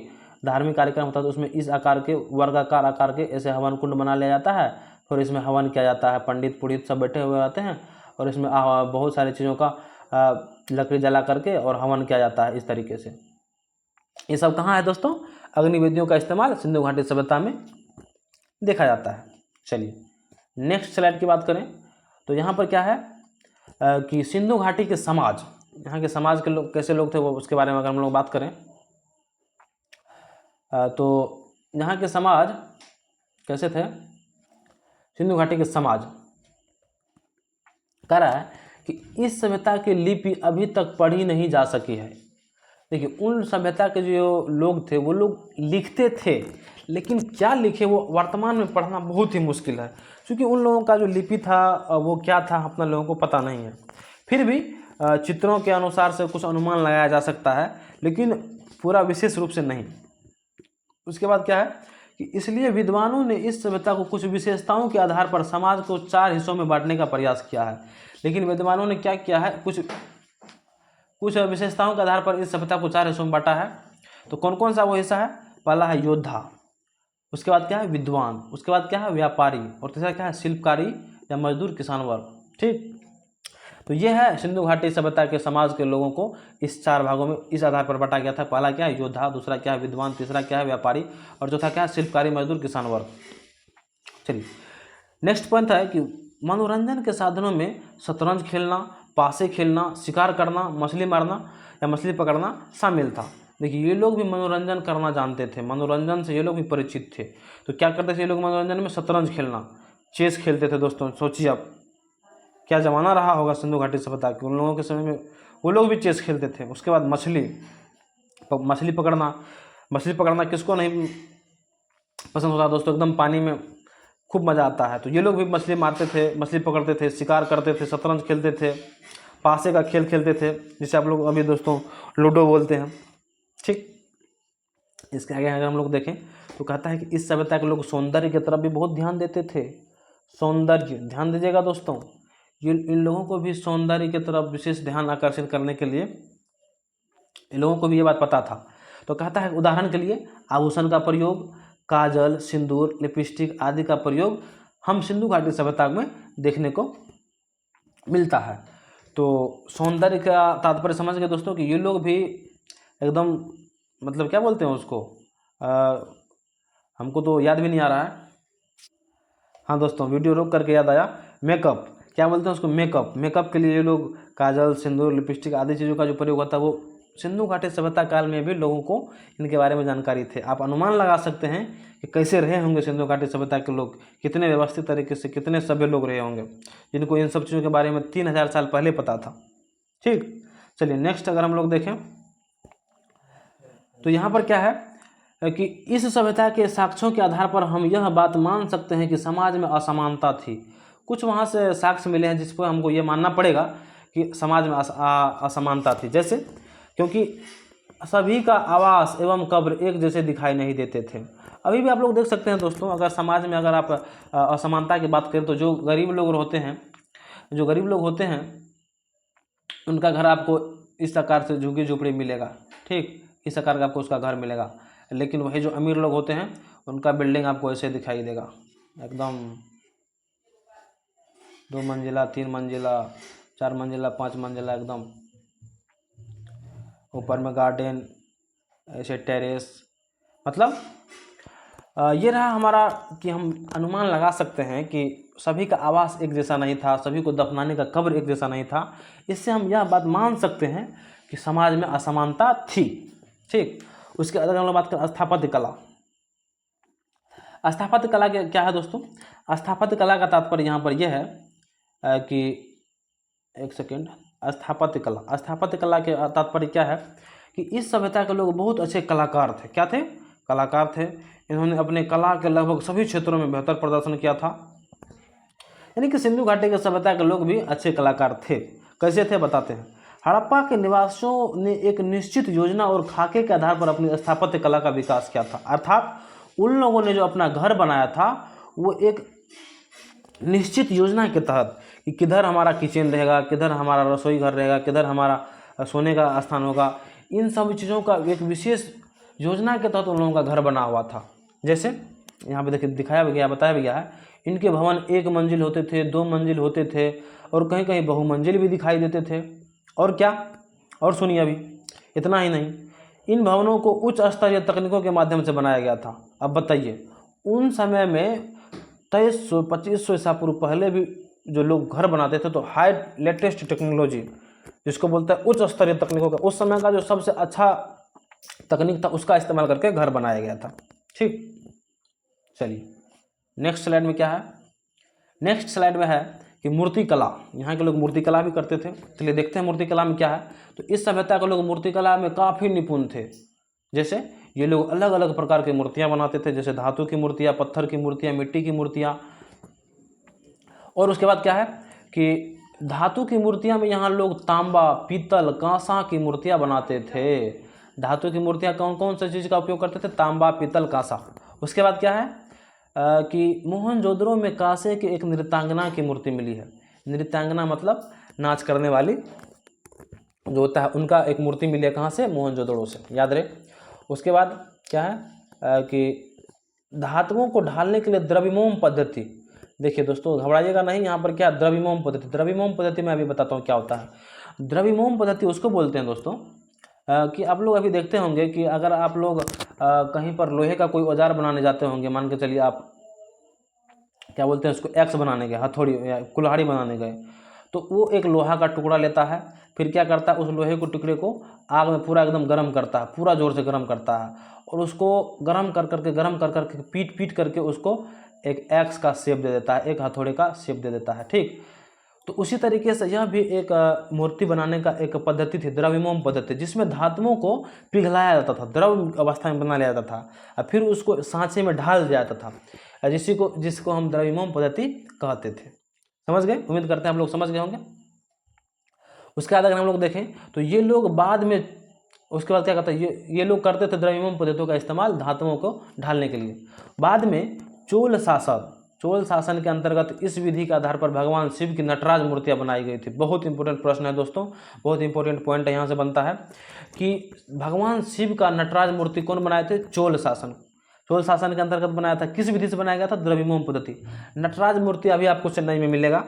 धार्मिक कार्यक्रम होता है तो उसमें इस आकार के, वर्गाकार आकार के ऐसे हवन कुंड बना लिया जाता है, फिर इसमें हवन किया जाता है। पंडित पुरोहित सब बैठे हुए आते हैं और इसमें बहुत सारी चीज़ों का लकड़ी जला करके और हवन किया जाता है इस तरीके से। ये सब कहाँ है दोस्तों? अग्निवेदियों का इस्तेमाल सिंधु घाटी सभ्यता में देखा जाता है। चलिए नेक्स्ट स्लाइड की बात करें तो यहाँ पर क्या है कि सिंधु घाटी के समाज, यहाँ के समाज के लोग कैसे लोग थे वो उसके बारे में अगर हम लोग बात करें तो यहाँ के समाज कैसे थे? सिंधु घाटी के समाज कह रहा है कि इस सभ्यता की लिपि अभी तक पढ़ी नहीं जा सकी है। देखिए उन सभ्यता के जो लोग थे वो लोग लिखते थे, लेकिन क्या लिखे वो वर्तमान में पढ़ना बहुत ही मुश्किल है, क्योंकि उन लोगों का जो लिपि था वो क्या था अपना लोगों को पता नहीं है। फिर भी चित्रों के अनुसार से कुछ अनुमान लगाया जा सकता है, लेकिन पूरा विशेष रूप से नहीं। उसके बाद क्या है कि इसलिए विद्वानों ने इस सभ्यता को कुछ विशेषताओं के आधार पर समाज को 4 हिस्सों में बांटने का प्रयास किया है। लेकिन विद्वानों ने क्या किया है, कुछ विशेषताओं के आधार पर इस सभ्यता को 4 हिस्सों में बांटा है। तो कौन कौन सा वो हिस्सा है? पहला है योद्धा, उसके बाद क्या है विद्वान, उसके बाद क्या है व्यापारी, और तीसरा क्या है शिल्पकारी या मजदूर किसान वर्ग। ठीक, तो ये है सिंधु घाटी सभ्यता के समाज के लोगों को इस 4 भागों में इस आधार पर बांटा गया था। पहला क्या है योद्धा, दूसरा क्या है विद्वान, तीसरा क्या है व्यापारी, और चौथा क्या है शिल्पकारी मजदूर किसान वर्ग। चलिए नेक्स्ट पॉइंट है कि मनोरंजन के साधनों में शतरंज खेलना, पासे खेलना, शिकार करना, मछली मारना या मछली पकड़ना शामिल था। देखिए ये लोग भी मनोरंजन करना जानते थे, मनोरंजन से ये लोग भी परिचित थे। तो क्या करते थे ये लोग मनोरंजन में? शतरंज खेलना, चेस खेलते थे। दोस्तों सोचिए आप क्या ज़माना रहा होगा सिंधु घाटी सभ्यता के, उन लोगों के समय में वो लोग भी चेस खेलते थे। उसके बाद मछली पकड़ना किसको नहीं पसंद होता दोस्तों? एकदम पानी में खूब मज़ा आता है। तो ये लोग भी मछली मारते थे, मछली पकड़ते थे, शिकार करते थे, शतरंज खेलते थे, पासे का खेल खेलते थे जिसे आप लोग अभी दोस्तों लूडो बोलते हैं। ठीक, इसके आगे अगर हम लोग देखें तो कहता है कि इस सभ्यता के लोग सौंदर्य की तरफ भी बहुत ध्यान देते थे। सौंदर्य, ध्यान दीजिएगा दोस्तों, ये इन लोगों को भी सौंदर्य की तरफ विशेष ध्यान आकर्षित करने के लिए इन लोगों को भी ये बात पता था। तो कहता है उदाहरण के लिए आभूषण का प्रयोग, काजल, सिंदूर, लिपस्टिक आदि का प्रयोग हम सिंधु घाटी सभ्यता में देखने को मिलता है। तो सौंदर्य का तात्पर्य समझ गए दोस्तों कि ये लोग भी एकदम मतलब क्या बोलते हैं उसको, हमको तो याद भी नहीं आ रहा है। हाँ दोस्तों वीडियो रोक करके याद आया, मेकअप, क्या बोलते हैं उसको, मेकअप के लिए ये लोग काजल, सिंदूर, लिपस्टिक आदि चीज़ों का जो प्रयोग होता है वो सिंधु घाटी सभ्यता काल में भी लोगों को इनके बारे में जानकारी थे। आप अनुमान लगा सकते हैं कि कैसे रहे होंगे सिंधु घाटी सभ्यता के लोग, कितने व्यवस्थित तरीके से, कितने सभ्य लोग रहे होंगे जिनको इन सब चीज़ों के बारे में 3000 साल पहले पता था। ठीक, चलिए नेक्स्ट अगर हम लोग देखें तो यहाँ पर क्या है कि इस सभ्यता के साक्ष्यों के आधार पर हम यह बात मान सकते हैं कि समाज में असमानता थी। कुछ वहाँ से साक्ष्य मिले हैं जिस पर हमको ये मानना पड़ेगा कि समाज में असमानता थी। जैसे क्योंकि सभी का आवास एवं कब्र एक जैसे दिखाई नहीं देते थे। अभी भी आप लोग देख सकते हैं दोस्तों, अगर समाज में अगर आप असमानता की बात करें तो जो गरीब लोग होते हैं उनका घर आपको इस आकार से झुग्गी झोपड़ी मिलेगा। ठीक, इस आकार का आपको उसका घर मिलेगा। लेकिन वही जो अमीर लोग होते हैं उनका बिल्डिंग आपको ऐसे दिखाई देगा, एकदम 2 मंजिला, 3 मंजिला, 4 मंजिला, 5 मंजिला, एकदम ऊपर में गार्डन, ऐसे टेरेस। मतलब ये रहा हमारा कि हम अनुमान लगा सकते हैं कि सभी का आवास एक जैसा नहीं था, सभी को दफनाने का कब्र एक जैसा नहीं था। इससे हम यह बात मान सकते हैं कि समाज में असमानता थी। ठीक, उसके अगर हम लोग बात करें स्थापत्य कला, स्थापत्य कला के क्या है दोस्तों? स्थापत्य कला का तात्पर्य यहाँ पर यह है कि एक सेकेंड, स्थापत्य कला के तात्पर्य क्या है कि इस सभ्यता के लोग बहुत अच्छे कलाकार थे। क्या थे? कलाकार थे। इन्होंने अपने कला के लगभग सभी क्षेत्रों में बेहतर प्रदर्शन किया था। यानी कि सिंधु घाटी के सभ्यता के लोग भी अच्छे कलाकार थे। कैसे थे बताते हैं। हड़प्पा के निवासियों ने एक निश्चित योजना और खाके के आधार पर अपनी स्थापत्य कला का विकास किया था। अर्थात उन लोगों ने जो अपना घर बनाया था वो एक निश्चित योजना के तहत कि किधर हमारा किचन रहेगा, किधर हमारा रसोई घर रहेगा, किधर हमारा सोने का स्थान होगा, इन सब चीज़ों का एक विशेष योजना के तहत उन लोगों का घर बना हुआ था। जैसे यहाँ पे देखिए बताया भी गया है, इनके भवन 1 मंजिल होते थे, 2 मंजिल होते थे और कहीं कहीं बहुमंजिल भी दिखाई देते थे। और क्या, और सुनिए अभी, इतना ही नहीं, इन भवनों को उच्च स्तरीय तकनीकों के माध्यम से बनाया गया था। अब बताइए, उन समय में 2300-2500 ईसा पूर्व पहले भी जो लोग घर बनाते थे तो हाई लेटेस्ट टेक्नोलॉजी, जिसको बोलते हैं उच्च स्तरीय तकनीकों का, उस समय का जो सबसे अच्छा तकनीक था उसका इस्तेमाल करके घर बनाया गया था। ठीक, चलिए नेक्स्ट स्लाइड में क्या है, नेक्स्ट स्लाइड में है कि मूर्ति कला। यहाँ के लोग मूर्ति कला भी करते थे। चलिए देखते हैं मूर्ति कला में क्या है। तो इस सभ्यता के लोग मूर्ति कला में काफ़ी निपुण थे। जैसे ये लोग अलग अलग प्रकार की मूर्तियाँ बनाते थे, जैसे धातु की मूर्तियाँ, पत्थर की मूर्तियाँ, मिट्टी की मूर्तियाँ। और उसके बाद क्या है कि धातु की मूर्तियाँ में यहाँ लोग तांबा, पीतल, कांसा की मूर्तियाँ बनाते थे। धातु की मूर्तियाँ कौन कौन सी चीज़ का उपयोग करते थे? तांबा, पीतल, कांसा। उसके बाद क्या है कि मोहनजोदड़ो में कांसे की एक नृत्यांगना की मूर्ति मिली है। नृत्यांगना मतलब नाच करने वाली जो होता है, उनका एक मूर्ति मिली है। कहाँ से? मोहनजोदड़ो से, याद रहे। उसके बाद क्या है कि धातुओं को ढालने के लिए द्रव्यमोम पद्धति। देखिए दोस्तों, घबराइएगा नहीं, यहाँ पर क्या द्रव्यमोम पद्धति, द्रव्यमोम पद्धति मैं अभी बताता हूँ क्या होता है। द्रव्यमोम पद्धति उसको बोलते हैं दोस्तों कि आप लोग अभी देखते होंगे कि अगर आप लोग कहीं पर लोहे का कोई औजार बनाने जाते होंगे, मान के चलिए आप क्या बोलते हैं उसको, एक्स बनाने गए, हथौड़ी या कुल्हाड़ी बनाने गए, तो वो एक लोहा का टुकड़ा लेता है, फिर क्या करता है, उस लोहे को टुकड़े को आग में पूरा एकदम गर्म करता है, पूरा जोर से गर्म करता है, और उसको गर्म कर करके पीट पीट करके उसको एक एक्स का शेप दे देता है, एक हथौड़े का शेप दे देता है। ठीक, तो उसी तरीके से यह भी एक मूर्ति बनाने का एक पद्धति थी, द्रव्यमोम पद्धति, जिसमें धातुओं को पिघलाया जाता था, द्रव अवस्था में बना लिया जाता था, और फिर उसको सांचे में ढाल दिया जाता था, जिसको हम द्रव्यमोम पद्धति कहते थे। समझ गए? उम्मीद करते हैं हम लोग समझ गए होंगे। उसके बाद अगर हम लोग देखें तो ये लोग बाद में, उसके बाद क्या करते हैं, ये लोग करते थे द्रव्यमोम पद्धतियों का इस्तेमाल धातुओं को ढालने के लिए। बाद में चोल शासन के अंतर्गत इस विधि के आधार पर भगवान शिव की नटराज मूर्तियां बनाई गई थी। बहुत इंपॉर्टेंट प्रश्न है दोस्तों, बहुत इंपॉर्टेंट पॉइंट यहाँ से बनता है कि भगवान शिव का नटराज मूर्ति कौन बनाए थे? चोल शासन के अंतर्गत बनाया था। किस विधि से बनाया गया था? द्रव्यमोम पद्धति। नटराज मूर्ति अभी आपको चेन्नई में मिलेगा।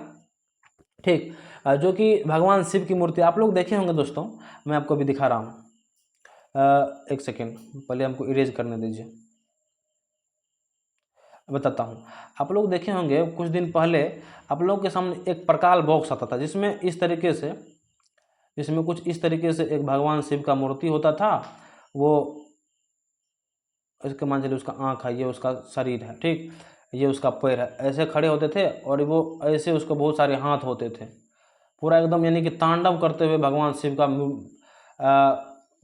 ठीक, जो कि भगवान शिव की मूर्ति आप लोग देखे होंगे दोस्तों, मैं आपको अभी दिखा रहा हूँ। एक सेकेंड, पहले हमको इरेज करने दीजिए, बताता हूँ। आप लोग देखे होंगे कुछ दिन पहले आप लोगों के सामने एक प्रकाल बॉक्स आता था, जिसमें कुछ इस तरीके से एक भगवान शिव का मूर्ति होता था। वो इसके मान चलिए उसका आँख है, ये उसका शरीर है, ठीक, ये उसका पैर है, ऐसे खड़े होते थे, और वो ऐसे उसको बहुत सारे हाथ होते थे, पूरा एकदम यानी कि तांडव करते हुए भगवान शिव का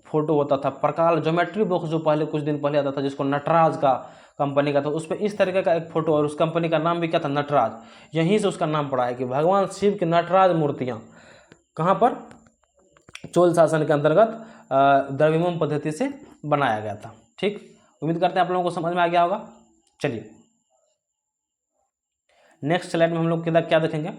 फोटो होता था। प्रकाल ज्योमेट्री बॉक्स जो पहले कुछ दिन पहले आता था, जिसको नटराज का कंपनी का था, उस पर इस तरीके का एक फोटो, और उस कंपनी का नाम भी क्या था? नटराज। यहीं से उसका नाम पड़ा है कि भगवान शिव की नटराज मूर्तियाँ कहाँ पर? चोल शासन के अंतर्गत द्रव्यमोम पद्धति से बनाया गया था। ठीक, उम्मीद करते हैं आप लोगों को समझ में आ गया होगा। चलिए नेक्स्ट स्लाइड में हम लोग क्या देखेंगे।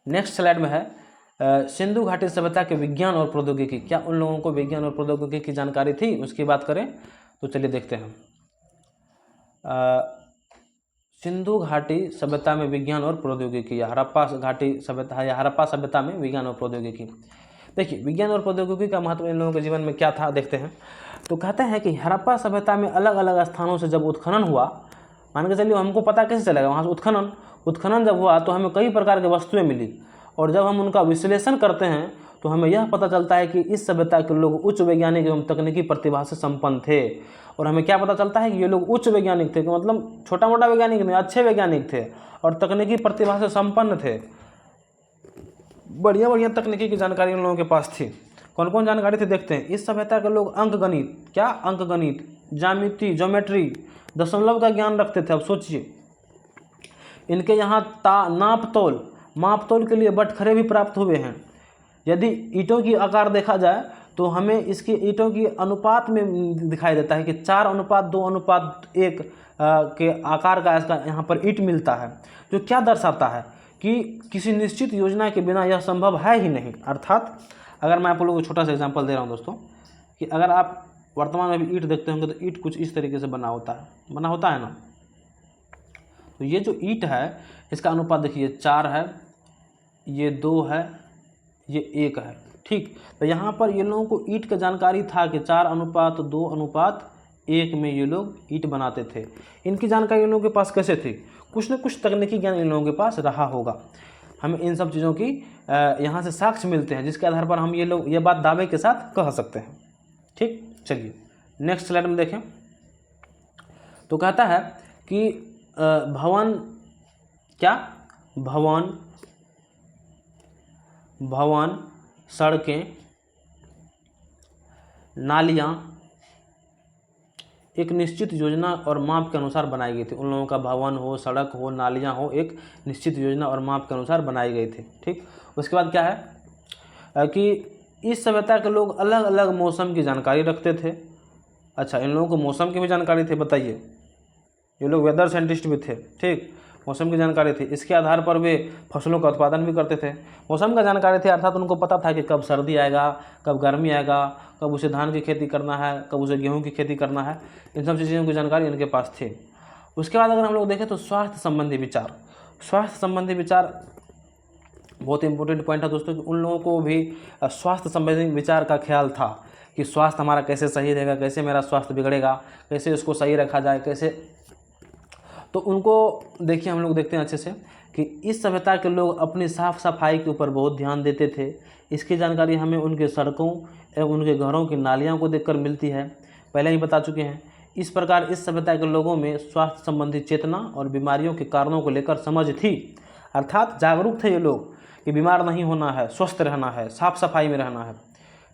नेक्स्ट स्लाइड में है सिंधु घाटी सभ्यता के विज्ञान और प्रौद्योगिकी। क्या उन लोगों को विज्ञान और प्रौद्योगिकी की जानकारी थी? उसकी बात करें तो चलिए देखते हैं। सिंधु घाटी सभ्यता में विज्ञान और प्रौद्योगिकी, या हड़प्पा घाटी सभ्यता या हड़प्पा सभ्यता में विज्ञान और प्रौद्योगिकी। देखिए, विज्ञान और प्रौद्योगिकी का महत्व इन लोगों के जीवन में क्या था, देखते हैं। तो कहते हैं कि हड़प्पा सभ्यता में अलग अलग स्थानों से जब उत्खनन हुआ, मान के चलिए हमको पता कैसे चलेगा, वहाँ से उत्खनन जब हुआ तो हमें कई प्रकार की वस्तुएं मिली, और जब हम उनका विश्लेषण करते हैं तो हमें यह पता चलता है कि इस सभ्यता के लोग उच्च वैज्ञानिक एवं तकनीकी प्रतिभा से संपन्न थे। और हमें क्या पता चलता है कि ये लोग उच्च वैज्ञानिक थे, कि मतलब छोटा मोटा वैज्ञानिक नहीं, अच्छे वैज्ञानिक थे और तकनीकी प्रतिभा से संपन्न थे। बढ़िया बढ़िया तकनीकी की जानकारी उन लोगों के पास थी। कौन कौन जानकारी थी देखते हैं। इस सभ्यता के लोग अंकगणित, क्या अंकगणित, ज्योमेट्री, दशमलव का ज्ञान रखते थे। अब सोचिए, इनके यहाँ मापतोल के लिए बटखरे भी प्राप्त हुए हैं। यदि ईंटों की आकार देखा जाए तो हमें इसके ईंटों की अनुपात में दिखाई देता है कि 4:2:1 के आकार का इसका यहाँ पर ईंट मिलता है, जो क्या दर्शाता है कि किसी निश्चित योजना के बिना यह संभव है ही नहीं। अर्थात अगर मैं आप लोगों को छोटा सा एग्जांपल दे रहा हूँ दोस्तों, कि अगर आप वर्तमान में भी ईंट देखते होंगे तो ईंट कुछ इस तरीके से बना होता है ना। तो ये जो ईंट है इसका अनुपात देखिए 4 है, ये 2 है, ये 1 है। ठीक, तो यहाँ पर ये लोगों को ईंट का जानकारी था कि 4:2:1 में ये लोग ईंट बनाते थे। इनकी जानकारी इन लोगों के पास कैसे थी? कुछ न कुछ तकनीकी ज्ञान इन लोगों के पास रहा होगा। हमें इन सब चीज़ों की यहाँ से साक्ष्य मिलते हैं, जिसके आधार पर हम ये बात दावे के साथ कह सकते हैं। ठीक, चलिए नेक्स्ट स्लाइड में देखें। तो कहता है कि भवन, क्या भवन, सड़कें, नालियाँ एक निश्चित योजना और माप के अनुसार बनाई गई थी। उन लोगों का भवन हो, सड़क हो, नालियाँ हो, एक निश्चित योजना और माप के अनुसार बनाई गई थी। ठीक, उसके बाद क्या है कि इस सभ्यता के लोग अलग अलग मौसम की जानकारी रखते थे। अच्छा, इन लोगों को मौसम की भी जानकारी थी, बताइए, ये लोग वेदर साइंटिस्ट भी थे। ठीक, मौसम की जानकारी थी, इसके आधार पर वे फसलों का उत्पादन भी करते थे। मौसम का जानकारी थी अर्थात उनको पता था कि कब सर्दी आएगा, कब गर्मी आएगा, कब उसे धान की खेती करना है, कब उसे गेहूं की खेती करना है। इन सब चीज़ों की जानकारी इनके पास थी। उसके बाद अगर हम लोग देखें तो स्वास्थ्य संबंधी विचार बहुत इंपॉर्टेंट पॉइंट है दोस्तों, कि उन लोगों को भी स्वास्थ्य संबंधी विचार का ख्याल था कि स्वास्थ्य हमारा कैसे सही रहेगा, कैसे मेरा स्वास्थ्य बिगड़ेगा, कैसे इसको सही रखा जाए, कैसे। तो उनको देखिए, हम लोग देखते हैं अच्छे से कि इस सभ्यता के लोग अपनी साफ सफाई के ऊपर बहुत ध्यान देते थे। इसकी जानकारी हमें उनके सड़कों एवं उनके घरों की नालियों को देखकर मिलती है, पहले ही बता चुके हैं। इस प्रकार इस सभ्यता के लोगों में स्वास्थ्य संबंधी चेतना और बीमारियों के कारणों को लेकर समझ थी, अर्थात जागरूक थे ये लोग कि बीमार नहीं होना है, स्वस्थ रहना है, साफ सफाई में रहना है।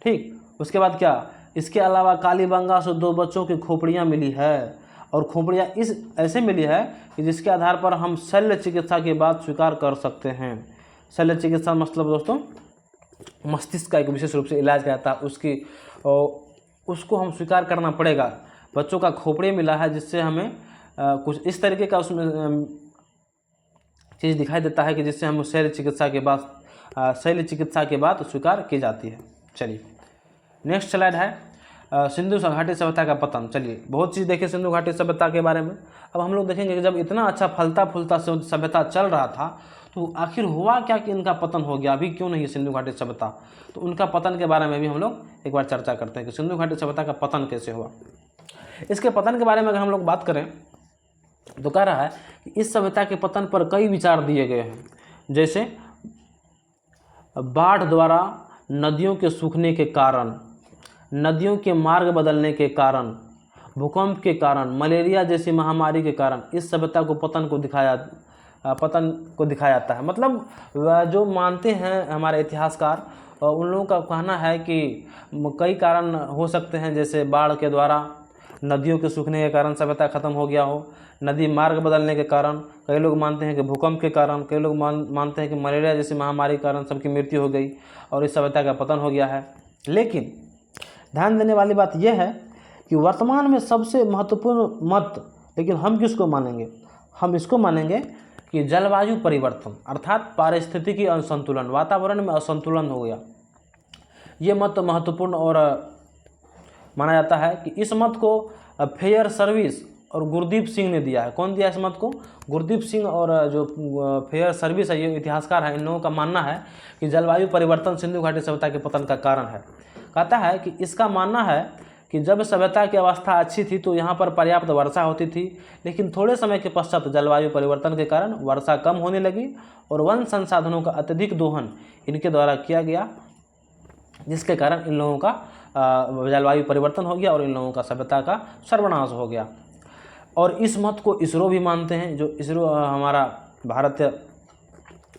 ठीक, उसके बाद क्या, इसके अलावा कालीबंगा से 2 बच्चों की खोपड़ियाँ मिली है, और खोपड़ियाँ इस ऐसे मिली है कि जिसके आधार पर हम शल्य चिकित्सा की बात स्वीकार कर सकते हैं। शल्य चिकित्सा मतलब दोस्तों मस्तिष्क का एक विशेष रूप से इलाज करता है, उसको हम स्वीकार करना पड़ेगा। बच्चों का खोपड़ी मिला है, जिससे हमें कुछ इस तरीके का उसमें चीज़ दिखाई देता है कि जिससे हम शल्य चिकित्सा के बाद स्वीकार की जाती है। चलिए नेक्स्ट स्लाइड है सिंधु घाटी सभ्यता का पतन। चलिए बहुत चीज़ देखें सिंधु घाटी सभ्यता के बारे में। अब हम लोग देखेंगे कि जब इतना अच्छा फलता फूलता सभ्यता चल रहा था, तो आखिर हुआ क्या कि इनका पतन हो गया, अभी क्यों नहीं सिंधु घाटी सभ्यता। तो उनका पतन के बारे में भी हम लोग एक बार चर्चा करते हैं कि सिंधु घाटी सभ्यता का पतन कैसे हुआ। इसके पतन के बारे में अगर हम लोग बात करें तो कह रहा है कि इस सभ्यता के पतन पर कई विचार दिए गए हैं, जैसे बाढ़ द्वारा, नदियों के सूखने के कारण, नदियों के मार्ग बदलने के कारण, भूकंप के कारण, मलेरिया जैसी महामारी के कारण इस सभ्यता को पतन को दिखाया जाता है। मतलब जो मानते हैं हमारे इतिहासकार, उन लोगों का कहना है कि कई कारण हो सकते हैं, जैसे बाढ़ के द्वारा, नदियों के सूखने के कारण सभ्यता खत्म हो गया हो, नदी मार्ग बदलने के कारण, कई लोग मानते हैं कि भूकंप के कारण, कई लोग मानते हैं कि मलेरिया जैसी महामारी के कारण सबकी मृत्यु हो गई और इस सभ्यता का पतन हो गया है। लेकिन ध्यान देने वाली बात यह है कि वर्तमान में सबसे महत्वपूर्ण मत, लेकिन हम किसको मानेंगे, हम इसको मानेंगे कि जलवायु परिवर्तन अर्थात पारिस्थितिकी असंतुलन, वातावरण में असंतुलन हो गया, ये मत महत्वपूर्ण और माना जाता है। कि इस मत को फेयर सर्विस और गुरदीप सिंह ने दिया है। कौन दिया इस मत को? गुरदीप सिंह और जो फेयर सर्विस है, ये इतिहासकार है, इन लोगों का मानना है कि जलवायु परिवर्तन सिंधु घाटी सभ्यता के पतन का कारण है। कहता है कि इसका मानना है कि जब सभ्यता की अवस्था अच्छी थी तो यहाँ पर पर्याप्त वर्षा होती थी, लेकिन थोड़े समय के पश्चात जलवायु परिवर्तन के कारण वर्षा कम होने लगी और वन संसाधनों का अत्यधिक दोहन इनके द्वारा किया गया, जिसके कारण इन लोगों का जलवायु परिवर्तन हो गया और इन लोगों का सभ्यता का सर्वनाश हो गया। और इस मत को इसरो भी मानते हैं। जो इसरो हमारा भारतीय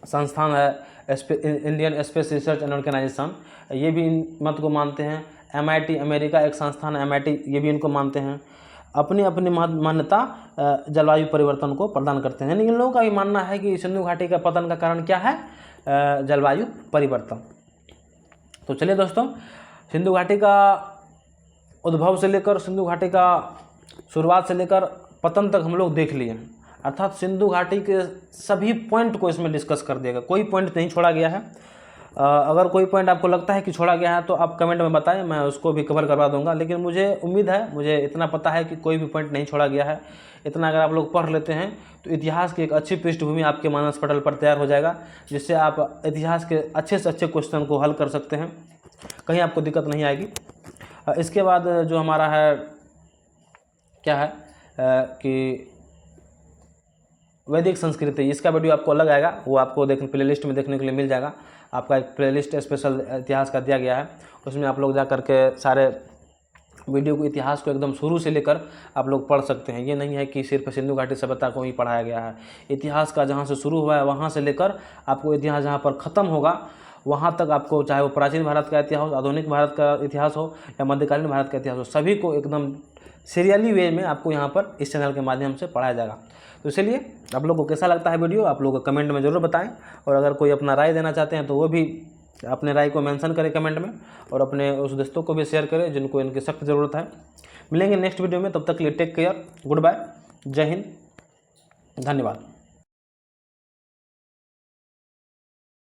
संस्थान है, Indian space research and organisation, ये भी इन मत को मानते हैं। MIT अमेरिका एक संस्थान है, MIT, ये भी इनको मानते हैं। अपनी अपनी मान्यता जलवायु परिवर्तन को प्रदान करते हैं। लेकिन इन लोगों का भी मानना है कि सिंधु घाटी का पतन का कारण क्या है? जलवायु परिवर्तन। तो चलिए दोस्तों, सिंधु घाटी का उद्भव से लेकर, सिंधु घाटी का शुरुआत से लेकर पतन तक हम लोग देख लिए हैं। अर्थात सिंधु घाटी के सभी पॉइंट को इसमें डिस्कस कर दिया गया, कोई पॉइंट नहीं छोड़ा गया है। अगर कोई पॉइंट आपको लगता है कि छोड़ा गया है तो आप कमेंट में बताएं, मैं उसको भी कवर करवा दूंगा। लेकिन मुझे उम्मीद है, मुझे इतना पता है कि कोई भी पॉइंट नहीं छोड़ा गया है। इतना अगर आप लोग पढ़ लेते हैं तो इतिहास की एक अच्छी पृष्ठभूमि आपके मानस पटल पर तैयार हो जाएगा, जिससे आप इतिहास के अच्छे से अच्छे क्वेश्चन को हल कर सकते हैं, कहीं आपको दिक्कत नहीं आएगी। इसके बाद जो हमारा है क्या है कि वैदिक संस्कृति, इसका वीडियो आपको अलग आएगा, वो आपको प्लेलिस्ट में देखने के लिए मिल जाएगा। आपका एक प्लेलिस्ट स्पेशल इतिहास का दिया गया है, उसमें आप लोग जा करके सारे वीडियो को, इतिहास को एकदम शुरू से लेकर आप लोग पढ़ सकते हैं। ये नहीं है कि सिर्फ सिंधु घाटी सभ्यता को ही पढ़ाया गया है। इतिहास का जहाँ से शुरू हुआ है वहाँ से लेकर आपको इतिहास जहाँ पर ख़त्म होगा वहाँ तक आपको, चाहे वो प्राचीन भारत का इतिहास हो, आधुनिक भारत का इतिहास हो या मध्यकालीन भारत का इतिहास हो, सभी को एकदम सीरियली वे में आपको यहाँ पर इस चैनल के माध्यम से पढ़ाया जाएगा। तो इसलिए आप लोगों को कैसा लगता है वीडियो, आप लोग कमेंट में ज़रूर बताएं। और अगर कोई अपना राय देना चाहते हैं तो वो भी अपने राय को मेंशन करें कमेंट में, और अपने उस दोस्तों को भी शेयर करें जिनको इनकी सख्त ज़रूरत है। मिलेंगे नेक्स्ट वीडियो में, तब तक के लिए टेक केयर, गुड बाय, जय हिंद, धन्यवाद।